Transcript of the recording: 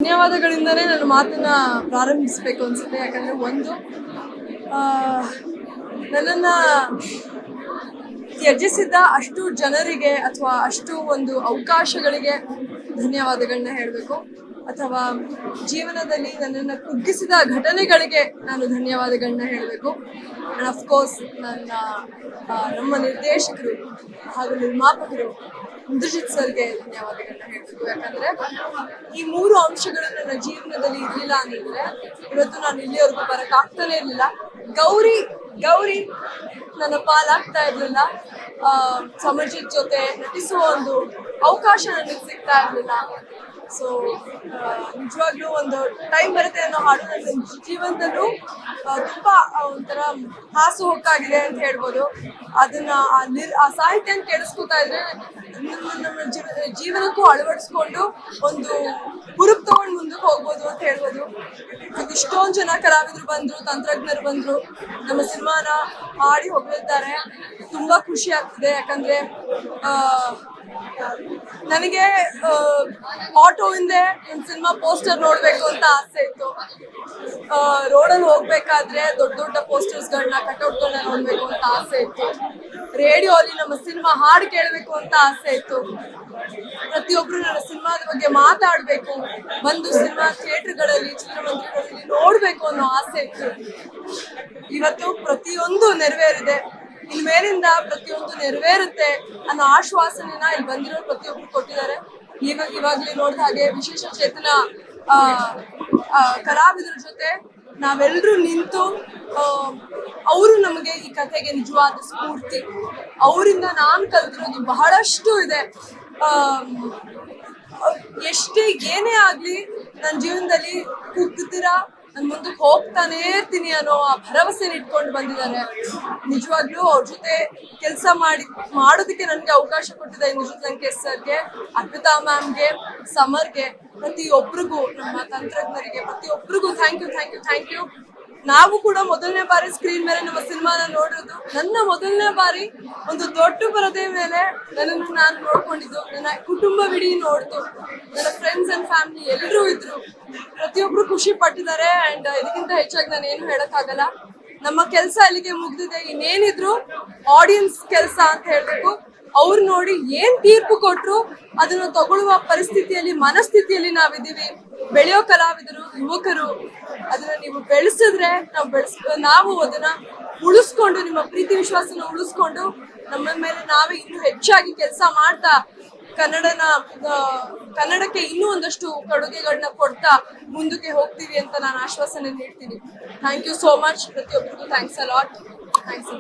ಧನ್ಯವಾದಗಳಿಂದನೇ ನನ್ನ ಮಾತನ್ನ ಪ್ರಾರಂಭಿಸಬೇಕು ಅನ್ಸುತ್ತೆ. ಯಾಕಂದ್ರೆ ಒಂದು ನನ್ನನ್ನ ತ್ಯಜಿಸಿದ ಅಷ್ಟು ಜನರಿಗೆ ಅಥವಾ ಅಷ್ಟು ಒಂದು ಅವಕಾಶಗಳಿಗೆ ಧನ್ಯವಾದಗಳನ್ನ ಹೇಳಬೇಕು, ಅಥವಾ ಜೀವನದಲ್ಲಿ ನನ್ನನ್ನು ಕುಗ್ಗಿಸಿದ ಘಟನೆಗಳಿಗೆ ನಾನು ಧನ್ಯವಾದಗಳನ್ನ ಹೇಳಬೇಕು. ಆ್ಯಂಡ್ ಅಫ್ಕೋರ್ಸ್ ನಮ್ಮ ನಿರ್ದೇಶಕರು ಹಾಗೂ ನಿರ್ಮಾಪಕರು ಇಂದ್ರಜಿತ್ ಸರ್ಗೆ ಧನ್ಯವಾದಗಳನ್ನ ಹೇಳಬೇಕು. ಯಾಕಂದ್ರೆ ಈ ಮೂರು ಅಂಶಗಳು ನನ್ನ ಜೀವನದಲ್ಲಿ ಇರಲಿಲ್ಲ ಅಂದ್ರೆ ಇವತ್ತು ನಾನು ಇಲ್ಲಿವರೆಗೂ ಬರಕ್ಕಾಗ್ತಾನೆ ಇರಲಿಲ್ಲ. ಗೌರಿ ನನ್ನ ಪಾಲಾಗ್ತಾ ಇರ್ಲಿಲ್ಲ. ಸಮಾಜದ ಜೊತೆ ನಟಿಸುವ ಒಂದು ಅವಕಾಶ ನನಗೆ ಸಿಗ್ತಾ ಇರ್ಲಿಲ್ಲ. ಸೊ ನಿಜವಾಗ್ಲೂ ಒಂದು ಟೈಮ್ ಬರುತ್ತೆ ಅನ್ನೋ ಹಾಡು ನನ್ನ ಜೀವನದಲ್ಲೂ ತುಂಬಾ ಒಂಥರ ಹಾಸುಹೊಕ್ಕಾಗಿದೆ ಅಂತ ಹೇಳ್ಬೋದು. ಅದನ್ನ ಆ ಸಾಹಿತ್ಯನ ಕೇಳಿಸ್ಕೊತಾ ಇದ್ರೆ ನಮ್ಮ ಜೀವನಕ್ಕೂ ಅಳವಡಿಸ್ಕೊಂಡು ಒಂದು ಹುರುಪ್ ತಗೊಂಡು ಮುಂದಕ್ಕೆ ಹೋಗ್ಬೋದು ಅಂತ ಹೇಳ್ಬೋದು. ಇಷ್ಟೊಂದು ಜನ ಕಲಾವಿದರು ಬಂದ್ರು, ತಂತ್ರಜ್ಞರು ಬಂದ್ರು, ನಮ್ಮ ಸಿನಿಮಾನ ಹಾಡಿ ಹೊಗಳಿದ್ದಾರೆ. ತುಂಬಾ ಖುಷಿ ಆಗ್ತಿದೆ. ಯಾಕಂದ್ರೆ ನನಗೆ ಆಟೋ ಹಿಂದೆ ಒಂದು ಸಿನಿಮಾ ಪೋಸ್ಟರ್ ನೋಡ್ಬೇಕು ಅಂತ ಆಸೆ ಇತ್ತು. ರೋಡಲ್ಲಿ ಹೋಗ್ಬೇಕಾದ್ರೆ ದೊಡ್ಡ ದೊಡ್ಡ ಪೋಸ್ಟರ್ಸ್ಗಳನ್ನ, ಕಟ್ಔಟ್ಗಳನ್ನ ನೋಡ್ಬೇಕು ಅಂತ ಆಸೆ ಇತ್ತು. ರೇಡಿಯೋ ಅಲ್ಲಿ ನಮ್ಮ ಸಿನಿಮಾ ಹಾಡು ಕೇಳಬೇಕು ಅಂತ ಆಸೆ ಇತ್ತು. ಪ್ರತಿಯೊಬ್ರು ನನ್ನ ಸಿನಿಮಾದ ಬಗ್ಗೆ ಮಾತಾಡ್ಬೇಕು, ಬಂದು ಸಿನಿಮಾ ಥಿಯೇಟರ್ಗಳಲ್ಲಿ, ಚಿತ್ರಮಂದಿರಗಳಲ್ಲಿ ನೋಡ್ಬೇಕು ಅನ್ನೋ ಆಸೆ ಇತ್ತು. ಇವತ್ತು ಪ್ರತಿಯೊಂದು ನೆರವೇರಿದೆ. ಇನ್ಮೇಲಿಂದ ಪ್ರತಿಯೊಂದು ನೆರವೇರುತ್ತೆ ಅನ್ನೋ ಆಶ್ವಾಸನೆನ ಇಲ್ಲಿ ಬಂದಿರೋ ಪ್ರತಿಯೊಬ್ರು ಕೊಟ್ಟಿದ್ದಾರೆ. ಇವಾಗ್ಲೇ ನೋಡಿದ ಹಾಗೆ ವಿಶೇಷ ಚೇತನ ಕಲಾವಿದರ ಜೊತೆ ನಾವೆಲ್ಲರೂ ನಿಂತು ಅವರು ನಮಗೆ ಈ ಕಥೆಗೆ ನಿಜವಾದ ಸ್ಫೂರ್ತಿ. ಅವರಿಂದ ನಾನು ಕಲ್ತಿರೋದು ಬಹಳಷ್ಟು ಇದೆ. ಎಷ್ಟೇ ಏನೇ ಆಗ್ಲಿ ನನ್ನ ಜೀವನದಲ್ಲಿ ಕುಗ್ದಿರ ನಾನು ಮುಂದಕ್ಕೆ ಹೋಗ್ತಾನೇ ಇರ್ತೀನಿ ಅನ್ನೋ ಆ ಭರವಸೆನ ಇಟ್ಕೊಂಡು ಬಂದಿದ್ದಾರೆ. ನಿಜವಾಗ್ಲೂ ಅವ್ರ ಜೊತೆ ಕೆಲಸ ಮಾಡೋದಕ್ಕೆ ನನಗೆ ಅವಕಾಶ ಕೊಟ್ಟಿದ್ದ ಇಂದ್ರಜಿತ್ ಲಂಕೇಶ್ ಸರ್ಗೆ, ಅರ್ಪಿತಾ ಮ್ಯಾಮ್ಗೆ, ಸಮರ್ಗೆ, ಪ್ರತಿಯೊಬ್ಬರಿಗೂ, ನಮ್ಮ ತಂತ್ರಜ್ಞರಿಗೆ, ಪ್ರತಿಯೊಬ್ಬರಿಗೂ ಥ್ಯಾಂಕ್ ಯು. ನಾವು ಕೂಡ ಮೊದಲನೇ ಬಾರಿ ಸ್ಕ್ರೀನ್ ಮೇಲೆ ನಮ್ಮ ಸಿನಿಮಾನ ನೋಡೋದು. ನನ್ನ ಮೊದಲನೇ ಬಾರಿ ಒಂದು ದೊಡ್ಡ ಪರದೆ ಮೇಲೆ ನನ್ನನ್ನು ನಾನು ನೋಡ್ಕೊಂಡಿದ್ದು. ನನ್ನ ಕುಟುಂಬವಿಡೀ ನೋಡ್ತು. ನನ್ನ ಫ್ರೆಂಡ್ಸ್ ಅಂಡ್ ಫ್ಯಾಮಿಲಿ ಎಲ್ಲರೂ ಇದ್ರು. ಪ್ರತಿಯೊಬ್ರು ಖುಷಿ ಪಟ್ಟಿದ್ದಾರೆ. ಅಂಡ್ ಇದಕ್ಕಿಂತ ಹೆಚ್ಚಾಗಿ ನಾನು ಏನು ಹೇಳಕ್ಕಾಗಲ್ಲ. ನಮ್ಮ ಕೆಲಸ ಇಲ್ಲಿಗೆ ಮುಗ್ದಿದೆ. ಇನ್ನೇನಿದ್ರು ಆಡಿಯನ್ಸ್ ಕೆಲಸ ಅಂತ ಹೇಳ್ಬೇಕು. ಅವ್ರು ನೋಡಿ ಏನ್ ತೀರ್ಪು ಕೊಟ್ರು ಅದನ್ನ ತಗೊಳ್ಳುವ ಪರಿಸ್ಥಿತಿಯಲ್ಲಿ, ಮನಸ್ಥಿತಿಯಲ್ಲಿ ನಾವಿದ್ದೀವಿ. ಬೆಳೆಯೋ ಕಲಾವಿದರು, ಯುವಕರು, ಅದನ್ನ ನೀವು ಬೆಳೆಸಿದ್ರೆ ನಾವು ಅದನ್ನ ಉಳಿಸ್ಕೊಂಡು, ನಿಮ್ಮ ಪ್ರೀತಿ ವಿಶ್ವಾಸನ ಉಳಿಸ್ಕೊಂಡು, ನಮ್ಮ ಮೇಲೆ ನಾವೇ ಇನ್ನೂ ಹೆಚ್ಚಾಗಿ ಕೆಲಸ ಮಾಡ್ತಾ ಕನ್ನಡಕ್ಕೆ ಇನ್ನೂ ಒಂದಷ್ಟು ಕೊಡುಗೆಗಳನ್ನ ಕೊಡ್ತಾ ಮುಂದಕ್ಕೆ ಹೋಗ್ತೀವಿ ಅಂತ ನಾನು ಆಶ್ವಾಸನೆ ನೀಡ್ತೀನಿ. Thank you so much. ಪ್ರತಿಯೊಬ್ಬರಿಗೂ ಥ್ಯಾಂಕ್ಸ್ ಅ ಲಾಟ್. ಥ್ಯಾಂಕ್ಸ್.